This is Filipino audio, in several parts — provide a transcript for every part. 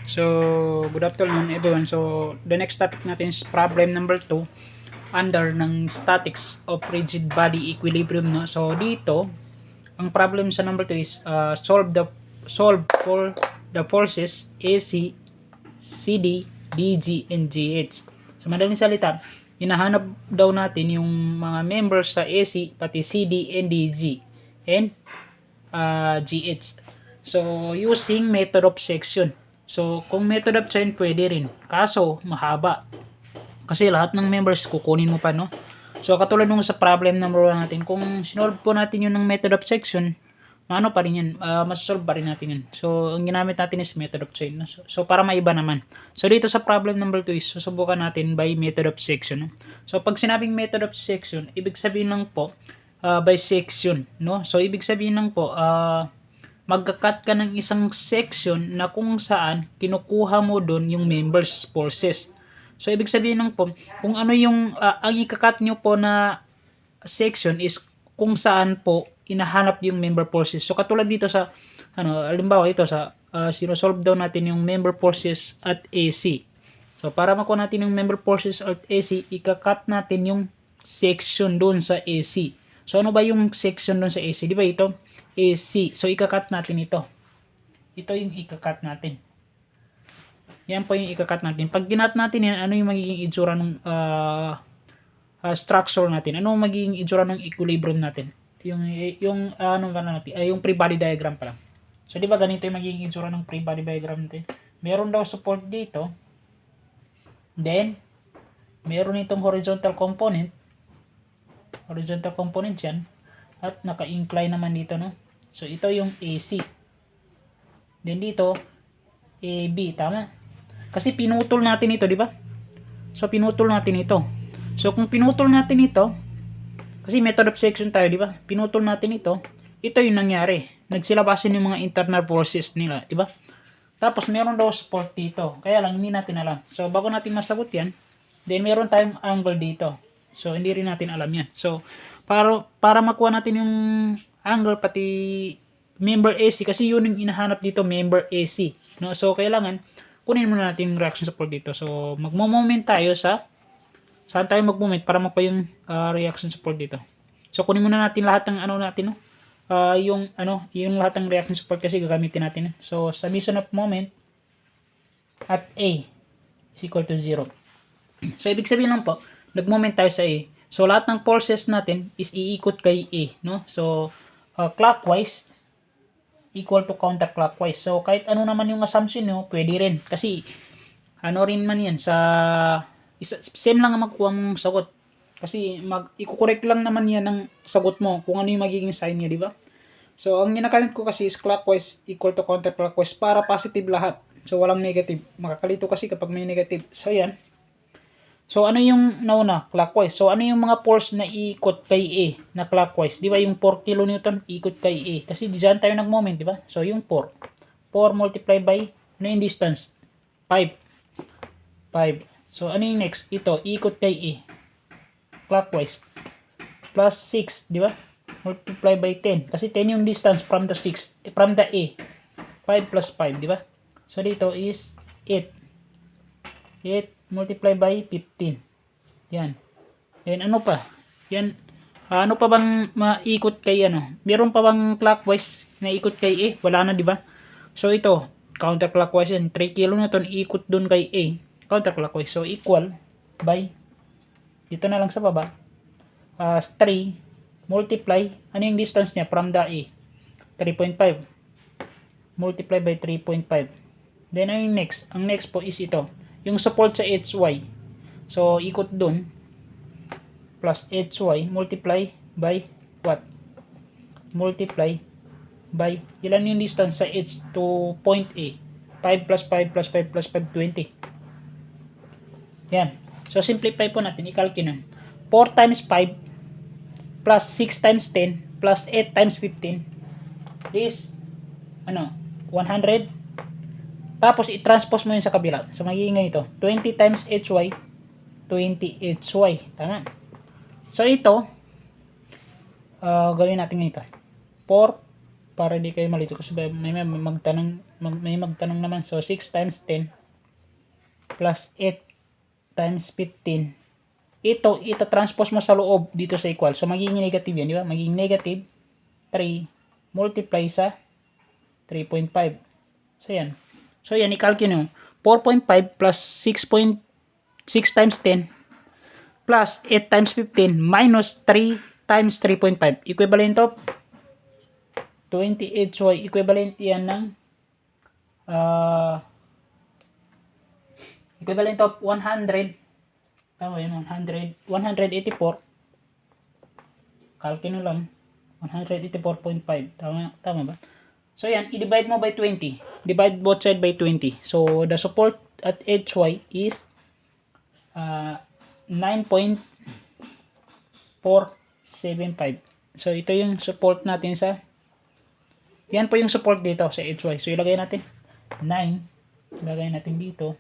So, good afternoon everyone. So, the next topic natin is problem number 2 under ng statics of rigid body equilibrium, no. So, dito, ang problem sa number 2 is solve for the forces AC, CD, DG, and GH. So, madaling salita, hinahanap daw natin yung mga members sa AC, pati CD and DG, and GH. So, using method of section. So, kung method of chain, pwede rin. Kaso, mahaba. Kasi lahat ng members, kukunin mo pa, no? So, katulad nung sa problem number 1 natin, kung sinolve po natin yun ng method of section, ano pa rin yan, masasolve pa rin natin yun. So, ang ginamit natin is method of chain. No? So, para maiba naman. So, dito sa problem number 2 is, susubukan natin by method of section. No? So, pag sinabing method of section, ibig sabihin lang po, by section. No? So, ibig sabihin lang po, magka-cut ka ng isang section na kung saan kinukuha mo doon yung members forces. So, ibig sabihin lang po, kung ano yung, ang ika-cut nyo po na section is kung saan po inahanap yung member forces. So, katulad dito sa, halimbawa ito sa, sinosolve daw natin yung member forces at AC. So, para makuha natin yung member forces at AC, ika-cut natin yung section doon sa AC. So, ano ba yung section doon sa AC? Di ba ito? AC. So, ika-cut natin ito. Ito yung ika-cut natin. Yan po yung ika-cut natin. Pag ginat natin yan, ano yung magiging itsura ng structure natin? Ano yung magiging itsura ng equilibrium natin? Yung ano ba natin? Yung free body diagram pala. So, di ba ganito yung magiging itsura ng free body diagram natin? Meron daw support dito. Then, meron itong horizontal component. Horizontal component yan. At naka-incline naman dito, no? So, ito yung AC. Then dito, AB, tama? Kasi pinutol natin ito, di ba? So, pinutol natin ito. So, kung pinutol natin ito, kasi method of section tayo, di ba? Pinutol natin ito yung nangyari. Nagsilabasin yung mga internal forces nila, di ba? Tapos, meron daw support dito. Kaya lang, hindi natin alam. So, bago natin masagot yan, then meron tayong angle dito. So, hindi rin natin alam yan. So, para makuha natin yung angle pati member AC, kasi yun yung inahanap dito, member AC, no? So, kailangan kunin muna natin yung reaction support dito. So, magmo-moment tayo sa saan tayo mag-moment para makuha yung reaction support dito. So, kunin muna natin lahat ng ano natin, no? Yung lahat ng reaction support kasi gagamitin natin. So, summation of moment at A is equal to 0. So, ibig sabihin lang po, nag-moment tayo sa A. So, lahat ng forces natin is iikot kay A, no? So, clockwise equal to counterclockwise. So, kahit ano naman yung assumption nyo, pwede rin. Kasi, ano rin man yan, same lang ang magkuha mong sagot. Kasi, i-correct lang naman yan ng sagot mo kung ano yung magiging sign niya, di ba? So, ang ginagamit ko kasi is clockwise equal to counterclockwise para positive lahat. So, walang negative. Makakalito kasi kapag may negative. So, yan. So, ano yung nauna? Clockwise. So, ano yung mga force na iikot kay A na clockwise? Di ba yung 4 kN ikot kay A? Kasi diyan tayo nag-moment, di ba? So, yung 4. 4 multiplied by, ano yung distance? 5. 5. So, ano yung next? Ito, ikot kay A. Clockwise. Plus 6, di ba? Multiply by 10. Kasi 10 yung distance from the A. 5 plus 5, di ba? So, dito is 8. 8 multiply by 15. Yan. Then ano pa? Yan. Ano pa bang maikot kay ano? Meron pa bang clockwise na ikot kay A? Wala na, di ba? So ito, counterclockwise yan. 3 kN ikot dun kay A. Counterclockwise. So equal by dito na lang sa baba. 3 multiply, ano yung distance niya from the A? 3.5. Multiply by 3.5. Then ano yung next? Ang next po is ito. Yung support sa HY. So, ikot dun. Plus HY. Multiply by what? Multiply by, ilan yung distance sa H to point A? 5 plus 5 plus 5 plus 5, 20. Yan. So, simplify po natin. I-calculate. 4 times 5 plus 6 times 10 plus 8 times 15 is, 100. Tapos, i-transpose mo yun sa kabila. So, magiging ganito. 20 times HY, 20 HY. Tama. So, ito, gawin natin ganito. 4, para hindi kayo malito. Kasi may magtanong, may magtanong naman. So, 6 times 10 plus 8 times 15. Ito transpose mo sa loob dito sa equal. So, magiging negative yan, di ba? Magiging negative 3 multiply sa 3.5. So, yan. So, yan, i-calculate nyo. 4.5 plus 6 times 10 plus 8 times 15 minus 3 times 3.5. Equivalent of 28y. Equivalent yan ng equivalent of 100. Tama yun, 184. Calculate nyo lang. 184.5. Tama ba? So, yan. I-divide mo by 20. Divide both side by 20. So, the support at HY is 9.475. So, ito yung support natin sa yan po yung support dito sa HY. So, ilagay natin 9. Ilagay natin dito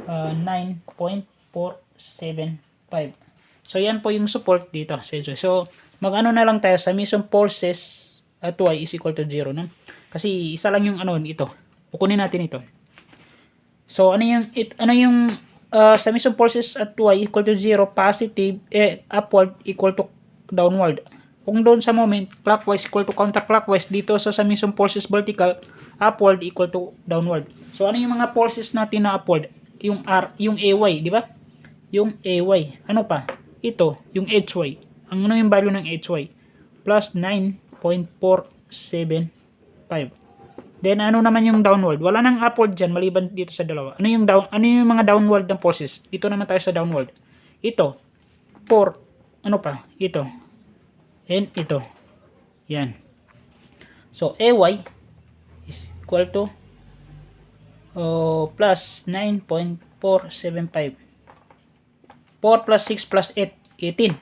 9.475. So, yan po yung support dito sa HY. So, mag-ano na lang tayo sa summation forces at y is equal to 0, no? Kasi isa lang yung ito. Kukunin natin ito. So, ano yung summation forces at y equal to 0, positive, upward equal to downward. Kung doon sa moment, clockwise equal to counterclockwise, dito sa summation forces vertical, upward equal to downward. So, ano yung mga forces natin na upward? Yung yung AY, di ba? Yung AY. Ano pa? Ito, yung HY. Ano yung value ng HY? Plus 9.475. Then, ano naman yung downward? Wala nang upward dyan, maliban dito sa dalawa. Ano yung mga downward ng forces? Dito naman tayo sa downward. Ito, 4, ano pa? Ito. And ito. Yan. So, AY is equal to plus 9.475. 4 plus 6 plus 8, 18.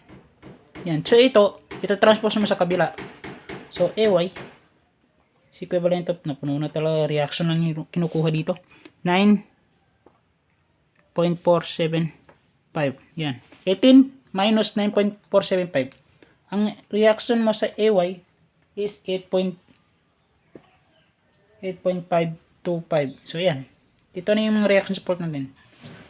Yan. So, ito transpose mo sa kabila. So, AY is equivalent of, napuno na talaga, reaction lang yung kinukuha dito. 9.475. Yan. 18 minus 9.475. Ang reaction mo sa AY is 8.525. So, yan. Ito na yung reaction support natin.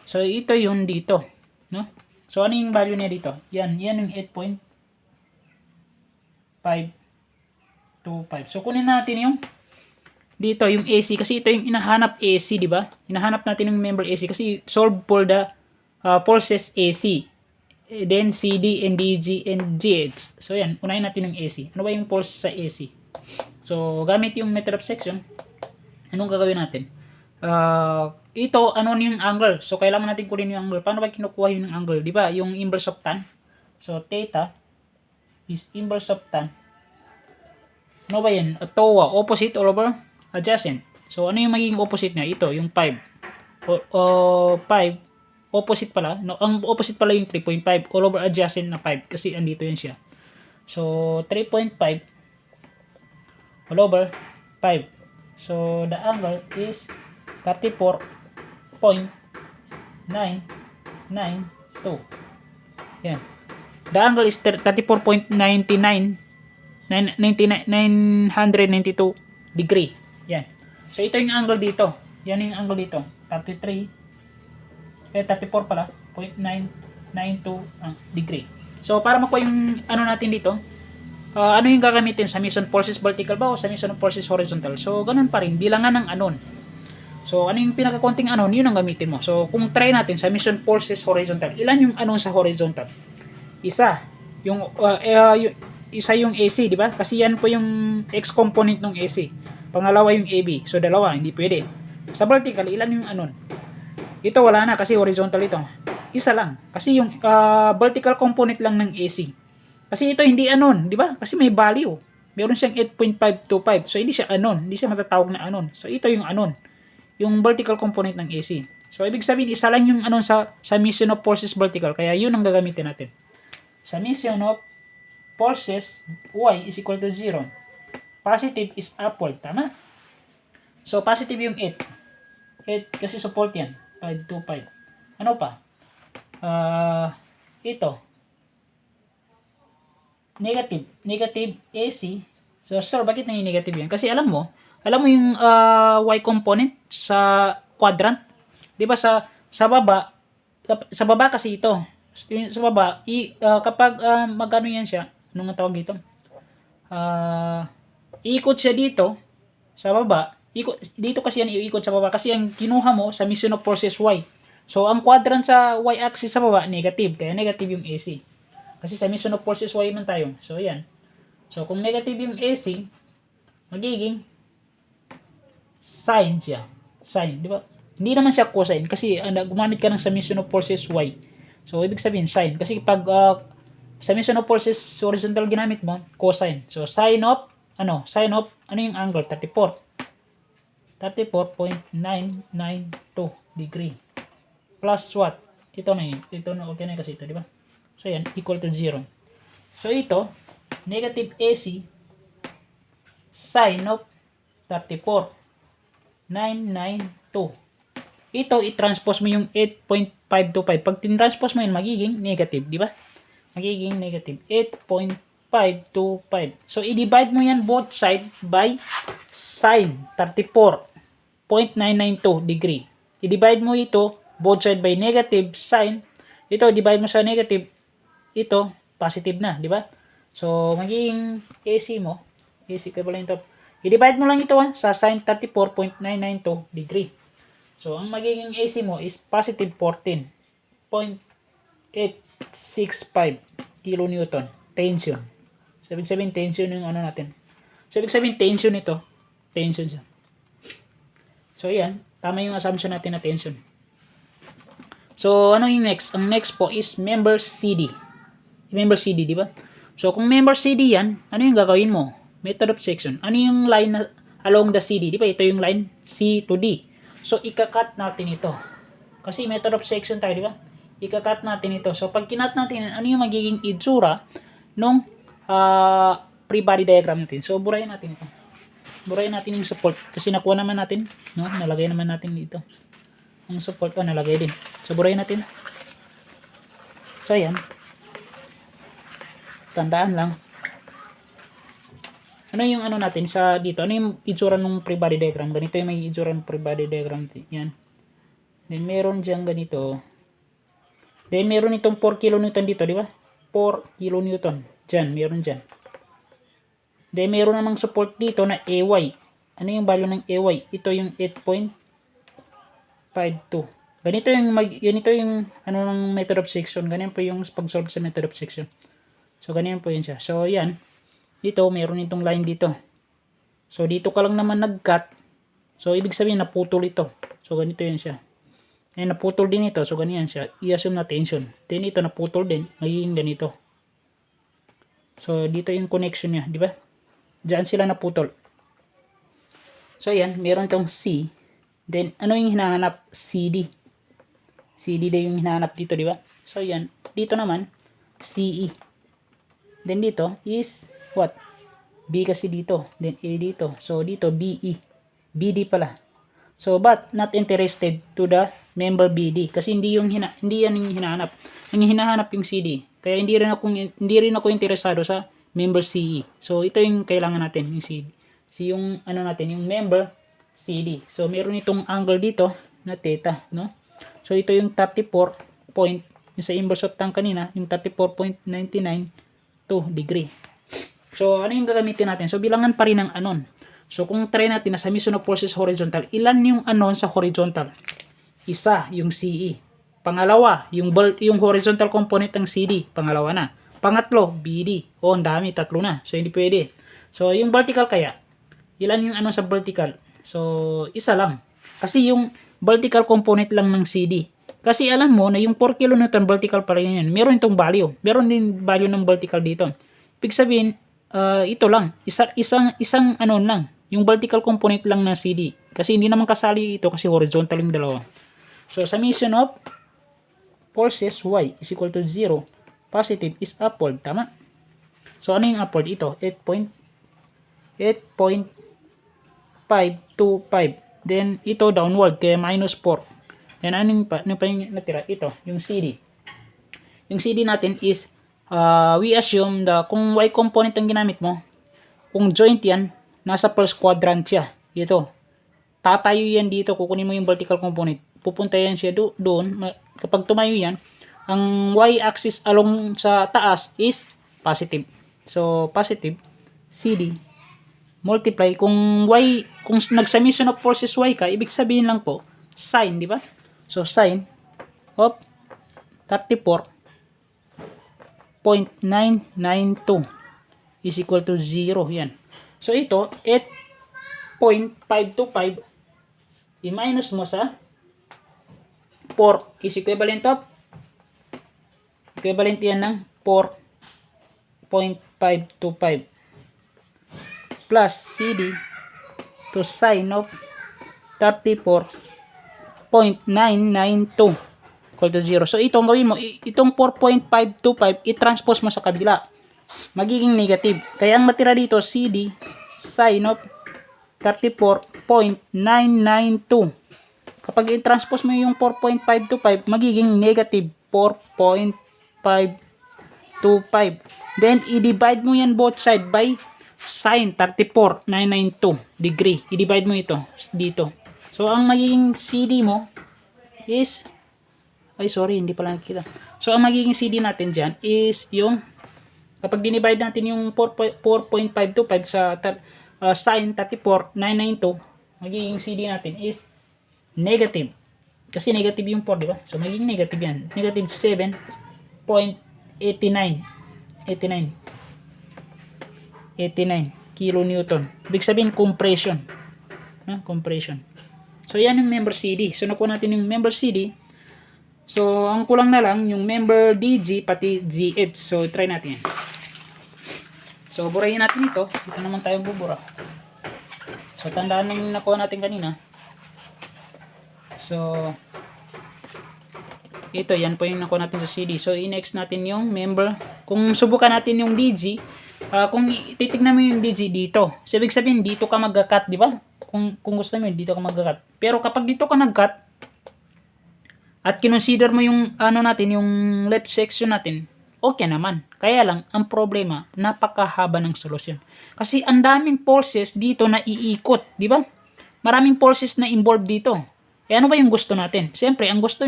So, ito yung dito. No? So, ano yung value niya dito? Yan yung 8.525. So, kunin natin yung dito, yung AC. Kasi ito yung inahanap AC, di ba? Inahanap natin yung member AC. Kasi solve for the forces AC. Then, CD, and DG, and GH. So, yan. Unahin natin yung AC. Ano ba yung force sa AC? So, gamit yung method of section, anong gagawin natin? Ito, ano yung angle? So, kailangan natin kunin yung angle. Paano ba kinukuha yung angle? Di ba? Yung inverse of tan. So, theta is inverse of tan. Ano ba yan? TOA, opposite all over adjacent. So, ano yung magiging opposite niya? Ito, yung 5. 5. Opposite pala. No, ang opposite pala yung 3.5. All over adjacent na 5. Kasi andito yan siya. So, 3.5 all over 5. So, the angle is 34.992. Yan. The angle is 34.992 degree. Yan. So, ito yung angle dito. Yan yung angle dito. 34 pala. 0.992 degree. So, para makuha yung ano natin dito, ano yung gagamitin? Summation forces vertical ba o summation forces horizontal? So, ganun pa rin. Bilangan ng anon. So, ano yung pinakakonting anon? Yun ang gamitin mo. So, kung try natin, summation forces horizontal. Ilan yung anon sa horizontal? Isa. Isa yung AC, di ba? Kasi yan po yung X component ng AC. Pangalawa yung AB. So, dalawa. Hindi pwede. Sa vertical, ilan yung anon? Ito wala na kasi horizontal ito. Isa lang. Kasi yung vertical component lang ng AC. Kasi ito hindi anon, di ba? Kasi may value. Meron siyang 8.525. So, hindi siya anon. Hindi siya matatawag na anon. So, ito yung anon. Yung vertical component ng AC. So, ibig sabihin, isa lang yung anon sa summation of forces vertical. Kaya, yun ang gagamitin natin. Summation of forces Y is equal to 0. Positive is upward. Tama? So, positive yung 8. 8 kasi support yan. 525. Ano pa? Ito. Negative. Negative AC. So, sir, bakit naging negative yan? Kasi alam mo, alam mo yung y component sa quadrant? 'Di ba sa baba, sa baba kasi ito. Sa baba, kapag magano yan siya, anong tawag dito? Iikot siya dito sa baba. Dito kasi yan iikot sa baba kasi ang kinuha mo sa mission of forces y. So, ang quadrant sa y-axis sa baba, negative. Kaya negative yung AC. Kasi sa mission of forces y man tayo. So, yan. So, kung negative yung AC, magiging sine siya. Sine, di ba? Hindi naman siya cosine kasi gumamit ka ng summation of forces y. So, ibig sabihin sine. Kasi pag summation of forces horizontal ginamit mo, cosine. So, sine of ano yung angle? 34. 34.992 degree. Plus what? Ito na yun. Ito na, okay na kasi ito, di ba? So, yan, equal to 0. So, ito, negative AC sine of 34.992. Ito, i-transpose mo yung 8.525. Pag tin-transpose mo yun, magiging negative, di ba? Magiging negative 8.525. So, i-divide mo yan both side by sine 34.992 degree. I-divide mo ito both side by negative sine. Ito, divide mo sa negative. Ito, positive na, di ba? So, magiging AC mo. AC ka pala ito. I-divide mo lang ito sa sine 34.992 degree. So, ang magiging AC mo is positive 14.865 kilonewton tension. So, ibig sabihin tension yung ano natin. So, ibig sabihin tension ito. Tension siya. So, yan. Tama yung assumption natin na tension. So, ano yung next? Ang next po is member CD. Member CD, di ba? So, kung member CD yan, ano yung gagawin mo? Method of section. Ano yung line na along the CD? Di ba? Ito yung line C to D. So, ikakat natin ito. Kasi method of section tayo, di ba? Ikakat natin ito. So, pag kinat natin, ano yung magiging itsura nung free body diagram natin. So, burayin natin ito. Burayin natin yung support. Kasi nakuha naman natin. No? Nalagay naman natin dito. Ang support ko, nalagay din. So, burayin natin. So, ayan. Tandaan lang. Ano yung ano natin sa dito? Ano yung itsura ng free body diagram? Ganito yung may itsura ng free body diagram. Yan. Then, meron dyan ganito. Then, meron itong 4 kilonewton dito, di ba? 4 kilonewton. Dyan, meron dyan. Then, meron namang support dito na AY. Ano yung value ng AY? Ito yung 8.52. Ganito yung ano ng method of section. Ganyan po yung pag-solve sa method of section. So, ganyan po yun siya. So, yan. Dito, meron itong line dito. So, dito ka lang naman nag-cut. So, ibig sabihin, naputol ito. So, ganito yan siya. Ayan, naputol din ito. So, ganyan siya. I-assume na tension. Then, ito naputol din. Magiging ganito. So, dito yung connection niya. Di ba? Diyan sila naputol. So, ayan. Meron itong C. Then, ano yung hinahanap? CD. CD din yung hinahanap dito, di ba? So, ayan. Dito naman, CE. Then, dito is what? B kasi dito. Then, A dito. So, dito, BE. BD pala. So, but not interested to the member BD. Kasi hindi yan yung hinahanap. Ang hinahanap yung CD. Kaya hindi rin ako interesado sa member CE. So, ito yung kailangan natin, yung CD. Yung ano natin, yung member CD. So, meron itong angle dito na theta, no? So, ito yung 34 point, yung sa inverse of tan kanina, yung 34.992 degree. So, ano yung gagamitin natin? So, bilangan pa rin ng anon. So, kung try natin na sa mission of forces horizontal, ilan yung anon sa horizontal? Isa, yung CE. Pangalawa, yung horizontal component ng CD. Pangalawa na. Pangatlo, BD. O, ang dami, tatlo na. So, hindi pwede. So, yung vertical kaya, ilan yung anon sa vertical? So, isa lang. Kasi yung vertical component lang ng CD. Kasi alam mo na yung 4 kilonewton vertical pa rin yan. Meron itong value. Meron din value ng vertical dito. Ibig sabihin, ito lang. Isang anon lang. Yung vertical component lang ng CD. Kasi hindi naman kasali ito kasi horizontal yung dalawa. So, summation of forces y is equal to 0. Positive is upward. Tama? So, ano yung upward? Ito, 8.525. Then, ito downward. Kaya minus 4. Then, ano pa yung natira? Ito, yung CD. Yung CD natin is, we assume kung y component ang ginamit mo, kung joint yan, nasa first quadrant siya. Ito. Tatayo yan dito. Kukunin mo yung vertical component. Pupunta yan siya doon. Kapag tumayo yan, ang y-axis along sa taas is positive. So, positive, CD, multiply. Kung nag-summation of forces y ka, ibig sabihin lang po, sine, di ba? So, sine of 34.992 is equal to 0. Yan. So, ito, 8.525 i-minus mo sa 4 is equivalent yan ng 4.525 plus CD to sine of 34.992 equal to 0. So, itong gawin mo, itong 4.525, i-transpose mo sa kabila. Magiging negative. Kaya ang matira dito, CD sine of 34.992. Kapag i-transpose mo yung 4.525, magiging negative 4.525. Then, i-divide mo yan both side by sine 34.992 degree. I-divide mo ito dito. So, ang magiging CD mo is, hindi pala nakikita. So, ang magiging CD natin dyan is yung, kapag dinivide natin yung 4.525 sa sine 34.992, magiging CD natin is negative. Kasi negative yung 4, di ba? So, magiging negative yan. Negative 7.89 kilonewton. Ibig sabihin, compression. Compression. So, yan yung member CD. So, nakuha natin yung member CD. So, ang kulang na lang, yung member DG, pati GH. So, try natin yan. So, burahin natin ito. Ito naman tayo bubura. So, tandaan nung nakuha natin kanina. So, ito, yan po yung nakuha natin sa CD. So, i-next natin yung member. Kung subukan natin yung DG, kung titignan mo yung DG dito, so, ibig sabihin, dito ka mag-cut, di ba? Kung gusto mo, dito ka mag-cut. Pero kapag dito ka nag-cut, at kinonsider mo yung, yung left section natin, okay naman. Kaya lang, ang problema, napakahaba ng solusyon. Kasi ang daming pulses dito na iikot, di ba? Maraming pulses na involved dito. Eh ano ba yung gusto natin? Siyempre, ang gusto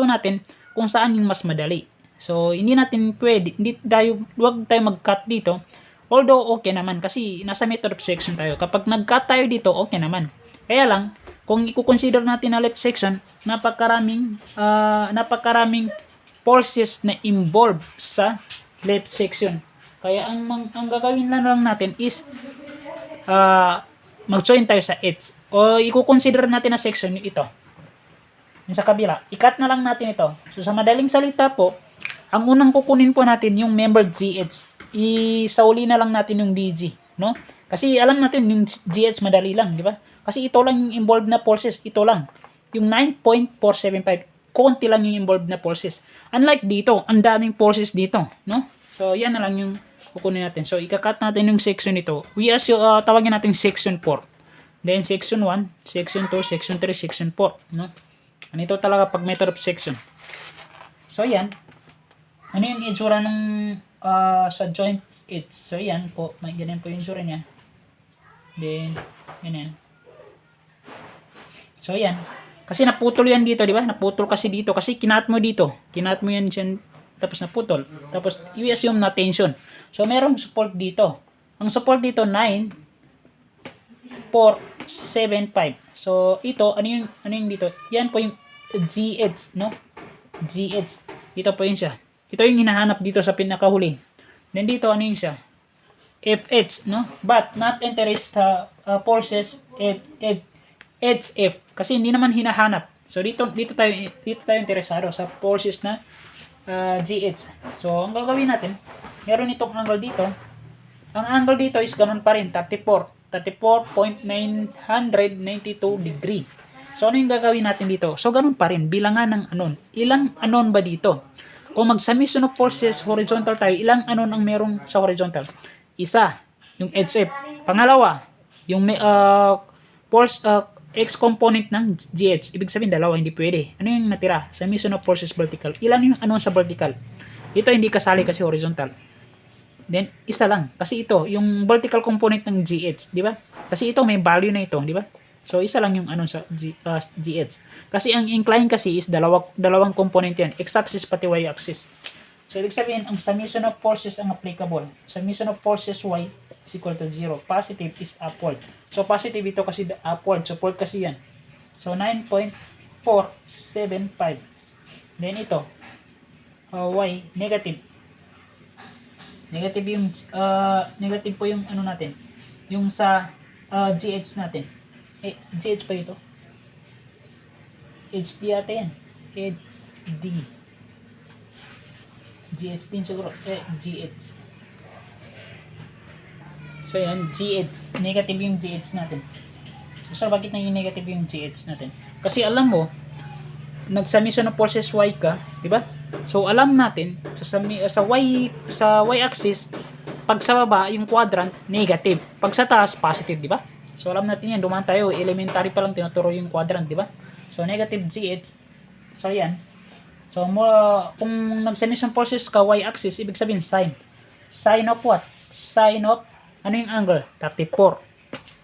natin kung saan yung mas madali. So, hindi natin pwede, huwag tayo mag-cut dito. Although, okay naman kasi nasa method of section tayo. Kapag nag-cut tayo dito, okay naman. Kaya lang, kung i-consider natin na left section, napakaraming pulses na involved sa left section. Kaya ang gagawin lang natin is mag-join tayo sa edge. O i-consider natin na section ito. Yung sa kabila. I-cut na lang natin ito. So sa madaling salita po, ang unang kukunin po natin yung member GH. Isauli na lang natin yung DG, no? Kasi alam natin yung GH madali lang, di ba? Kasi ito lang yung involved na pulses, ito lang. Yung 9.475, konti lang yung involved na pulses. Unlike dito, ang daming pulses dito, no? So yan na lang yung kukunin natin. So ika-cut natin yung section nito. Tawagin natin section 4. Then, section 1, section 2, section 3, section 4. No? Ito talaga pag method of section. So, yan. Ano yung itsura ng sa joint edge? So, yan po. May ganyan po yung itsura niya. Then, yan. So, yan. Kasi naputol yan dito, di ba? Naputol kasi dito. Kasi kinat mo dito. Kinat mo yan dyan. Tapos naputol. Tapos, i-assume na tension. So, merong support dito. Ang support dito, 9.475. So, ito, ano yung dito? Yan po yung GH, no? GH. Ito po yun siya. Ito yung hinahanap dito sa pinakahuli. Then dito, ano yun siya? FH, no? But, not interest forces HF. Kasi hindi naman hinahanap. So, dito tayo interesado sa forces na GH. So, ang gagawin natin, meron itong angle dito. Ang angle dito is ganun pa rin, 34.992 degree. So, ano yung gagawin natin dito? So, ganun pa rin, bilangan ng anon. Ilang anon ba dito? Kung mag-summation of forces horizontal tayo, ilang anon ang merong sa horizontal? Isa, yung HF. Pangalawa, yung force X component ng GH. Ibig sabihin, dalawa, hindi pwede. Ano yung natira? Summation of forces vertical. Ilan yung anon sa vertical? Ito hindi kasali kasi horizontal. Then, isa lang. Kasi ito, yung vertical component ng GH, di ba? Kasi ito may value na ito, di ba? So isa lang yung ano sa GH. Kasi ang incline kasi is dalawang component yan, x-axis pati y-axis. So ibig sabihin ang summation of forces ang applicable. Summation of forces y is equal to 0. Positive is upward. So positive ito kasi upward, support kasi yan. So 9.475. Then ito y negative. Negative yung negative po yung ano natin. Yung sa GH natin. GH pa ito. HD ata yan. HD. GH din siguro. GH. So yan, GH. Negative yung GH natin. So bakit na yung negative yung GH natin? Kasi alam mo, nag-summation of forces y ka, di ba? So alam natin sa y-axis, pag sa baba yung quadrant negative, pag sa taas positive, di ba? So alam natin yan, dumaan tayo, elementary pa lang tinuturo yung quadrant, di ba? So negative GH. So yan. So kung nag-summation forces ka y-axis, ibig sabihin sin. Sin of what? Sin of ano yung angle? 34.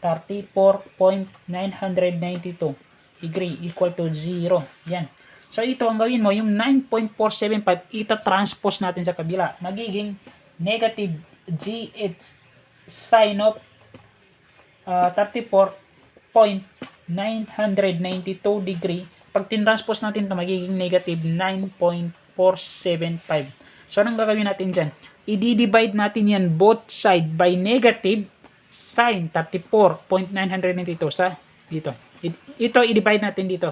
34.992 degree equal to 0. Yan. So ito ang gawin mo, yung 9.475 ita-transpose natin sa kabila. Magiging negative GH sin of 34.992 degree. Pag tinranspose natin ito, magiging negative 9.475. So anong gagawin natin dyan? I-divide natin yan both side by negative sin 34.992 sa dito. Ito i-divide natin dito.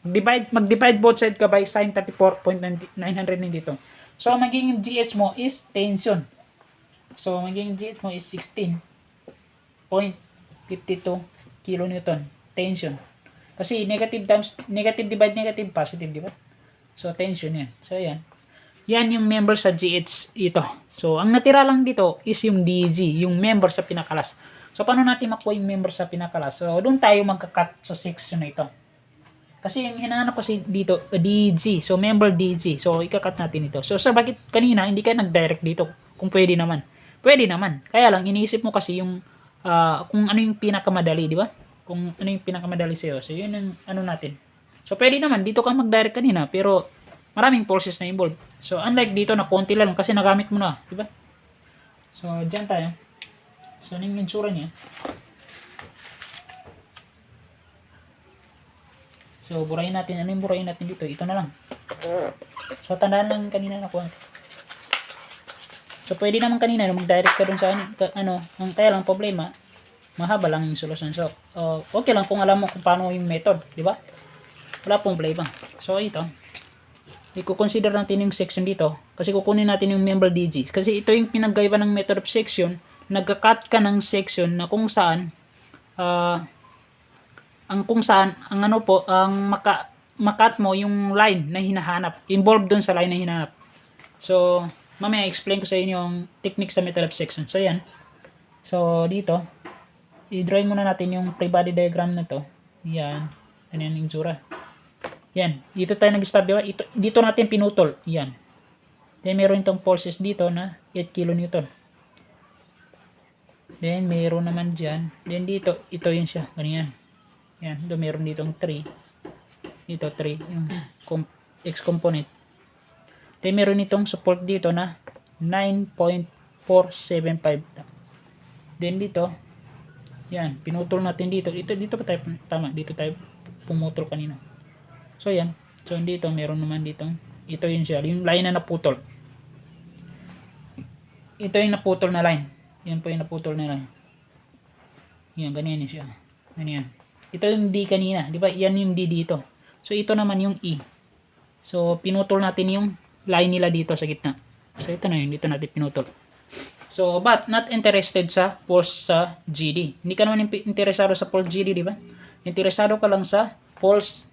Mag-divide both side ka by sin 34.992. So magiging GH mo is tension. So magiging GH mo is 16.52 kilonewton tension. Kasi negative divide negative positive, di ba? So tension yan. So yan. Yan yung member sa GH ito. So, ang natira lang dito is yung DG, yung member sa pinakalas. So, paano natin makuha yung member sa pinakalas? So, doon tayo magka-cut sa section na ito. Kasi yung hinahanap kasi dito, DG. So, member DG. So, ika-cut natin ito. So, bakit kanina hindi ka nag-direct dito kung pwede naman? Pwede naman. Kaya lang, iniisip mo kasi yung kung ano yung pinakamadali, di ba? Kung ano yung pinakamadali sa'yo. So, yun yung ano natin. So, pwede naman. Dito ka mag-direct kanina. Pero, maraming forces na involved. So, unlike dito na konti lang kasi nagamit mo na, di ba? So, dyan tayo. So, ano yung itsura niya? So, burahin natin. Ano yung burahin natin dito? Ito na lang. So, tandaan lang kanina nakuha. So, pwede naman kanina mag-direct ka dun sa ano, ang kaya lang problema, mahaba lang yung solusyon. So, okay lang kung alam mo kung paano yung method, di ba? Wala pong problema. So, ito. I-consider natin yung section dito kasi kukunin natin yung member DG kasi ito yung pinaggaiba ng method of section. Nagka-cut ka ng section na kung saan ang ano po ang makat mo yung line na hinahanap, involved dun sa line na hinahanap. So mamaya explain ko sa inyo yung technique sa method of section. So yan, so dito i-drawing muna natin yung free body diagram na to. Yan, ano yung itsura. Yan, dito tayo nag-stop, di ba? Dito natin pinutol. Yan. Then meron itong forces dito na 8 kN. Then meron naman dyan. Then dito, ito yun siya. Ganyan. Yan, doon meron ditong 3. Dito 3, yung X component. Then meron itong support dito na 9.475. Then dito, yan, pinutol natin dito. Dito pa tayo, tama, dito tayo pumutol kanina. So yan. So dito meron naman ditong ito yun siya, yung line na naputol. Ito yung naputol na line. Yan po yung naputol na line. Yan, ganyan siya. Ganyan. Ito yung D kanina, di ba? Yan yung D dito. So ito naman yung E. So pinutol natin yung line nila dito sa gitna. So ito na yun, dito natin pinutol. So but not interested sa pulse sa GD. Hindi ka naman interesado sa pulse GD, di ba? Interesado ka lang sa pulse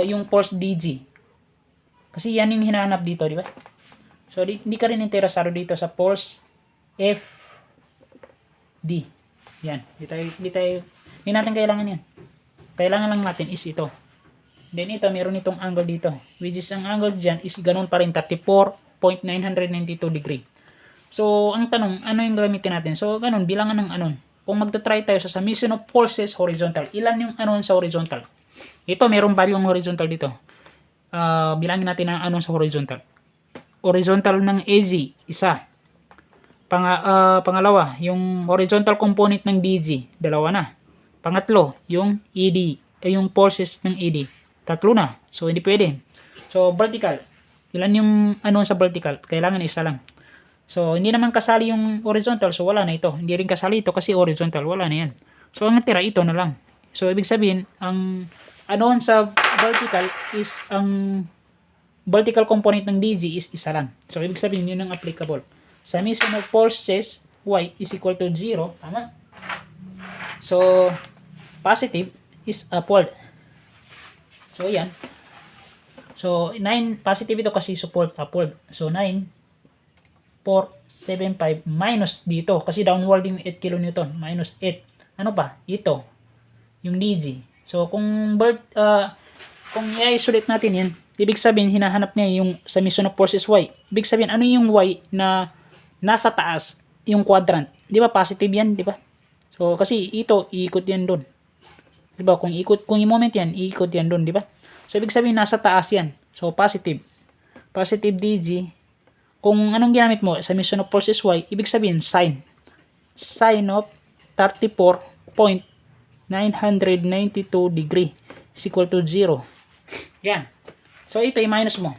yung pulse DG. Kasi yan yung hinahanap dito, di ba? So, hindi ka rin interesado dito sa pulse FD. Yan. Hindi natin kailangan yan. Kailangan lang natin is ito. Then ito, meron itong angle dito. Which is, ang angle dyan is ganun pa rin, 34.992 degree. So, ang tanong, ano yung gamitin natin? So, ganun, bilangan ng anon. Kung magta-try tayo sa summation of forces horizontal, ilan yung anon sa horizontal? Ito, mayroong value yung horizontal dito. Bilangin natin ang anon sa horizontal. Horizontal ng AG, isa. Pangalawa, yung horizontal component ng DG, dalawa na. Pangatlo, yung ED, yung forces ng ED, tatlo na. So, hindi pwede. So, vertical, ilan yung anon sa vertical? Kailangan isa lang. So, hindi naman kasali yung horizontal, so wala na ito. Hindi rin kasali ito kasi horizontal, wala na yan. So, ang natira, ito na lang. So, ibig sabihin, ang anon sa vertical is, ang vertical component ng DG is isa lang. So, ibig sabihin, yun ang applicable. Summation of forces, Y is equal to 0, tama? So, positive is upward. So, yan. So, 9, positive ito kasi support upward. So, 9, 475 minus dito kasi downward yung 8 kN minus 8. Ano pa? Ito yung DG. So kung i-isolate natin yan, ibig sabihin hinahanap niya yung summation of forces Y. Ibig sabihin ano yung Y na nasa taas yung quadrant. Di ba positive yan, di ba? So kasi ito iikot yan doon. Di ba? Kung i-moment yan, iikot yan doon, di ba? So ibig sabihin nasa taas yan. So positive. Positive DG. Kung anong ginamit mo, summation of forces Y, ibig sabihin, sine. Sine of 34.992 degree is equal to 0. Yan. So, ito, i-minus mo.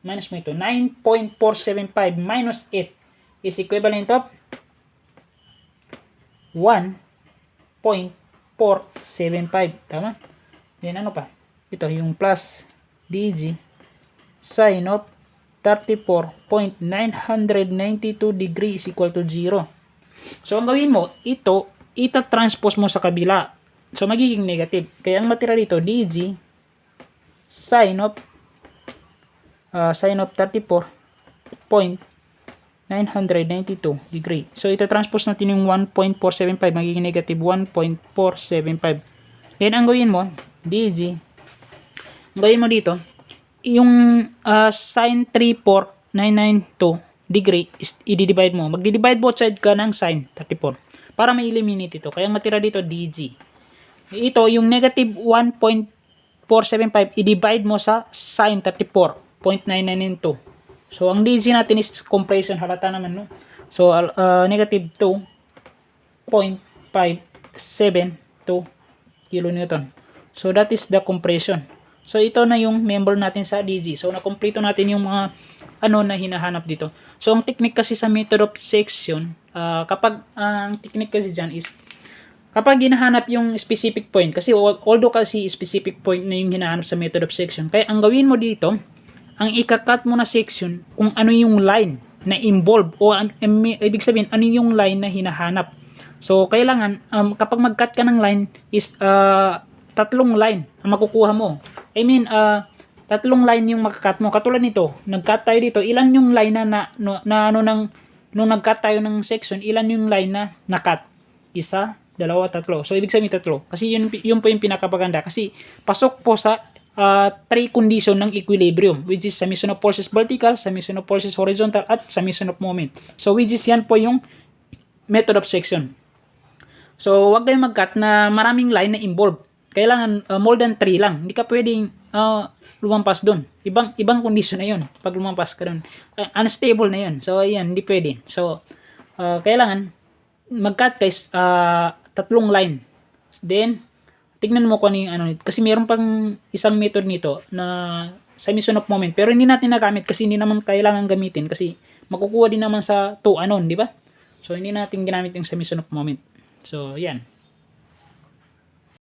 Minus mo ito. 9.475 minus 8 is equivalent of 1.475. Tama? Yan, ano pa? Ito, yung plus DG sine of 34.992 degree is equal to 0. So, ang gawin mo, ito, ita-transpose mo sa kabila. So, magiging negative. Kaya, ang matira dito, DG sine of 34.992 degree. So, ita-transpose natin yung 1.475. Magiging negative 1.475. Then, ang gawin mo, DG, ang gawin mo dito, yung sine 34.992 degree is i-divide mo. Magdi-divide both side ka ng sine 34 para ma-eliminate ito. Kaya matira dito DG. Ito yung negative 1.475 i-divide mo sa sine 34.992. So ang DG natin is compression, halata naman, no? So negative 2.572 kilonewton. So that is the compression. So, ito na yung member natin sa DG. So, nakompleto natin yung mga ano na hinahanap dito. So, ang technique kasi sa method of section, ang technique kasi dyan is, kapag hinahanap yung specific point, kasi although kasi specific point na yung hinahanap sa method of section, kaya ang gawin mo dito, ang ikakat mo na section, kung ano yung line na involved, o ibig sabihin, ano yung line na hinahanap. So, kailangan, kapag mag-cut ka ng line, is, tatlong line ang makukuha mo. I mean, tatlong line yung makakat mo. Katulad nito, nag-cut tayo dito. Ilan yung line nung nag-cut tayo ng section, ilan yung line na na-cut? Isa, dalawa, tatlo. So, ibig sabihin tatlo. Kasi yun po yung pinakapaganda. Kasi, pasok po sa three condition ng equilibrium, which is summation of forces vertical, summation of forces horizontal, at summation of moment. So, which is yan po yung method of section. So, wag kayong mag-cut na maraming line na involved. Kailangan more than 3 lang. Hindi ka pwedeng lumampas doon. Ibang condition na yun. Pag lumampas ka doon. Unstable na yun. So, ayan, hindi pwede. So, kailangan mag-cut guys, tatlong line. Then, tignan mo kung ano yung ano. Kasi mayroon pang isang method nito na summation of moment. Pero hindi natin nagamit kasi hindi naman kailangan gamitin. Kasi makukuha din naman sa 2 anon, di ba? So, hindi natin ginamit yung summation of moment. So, yan.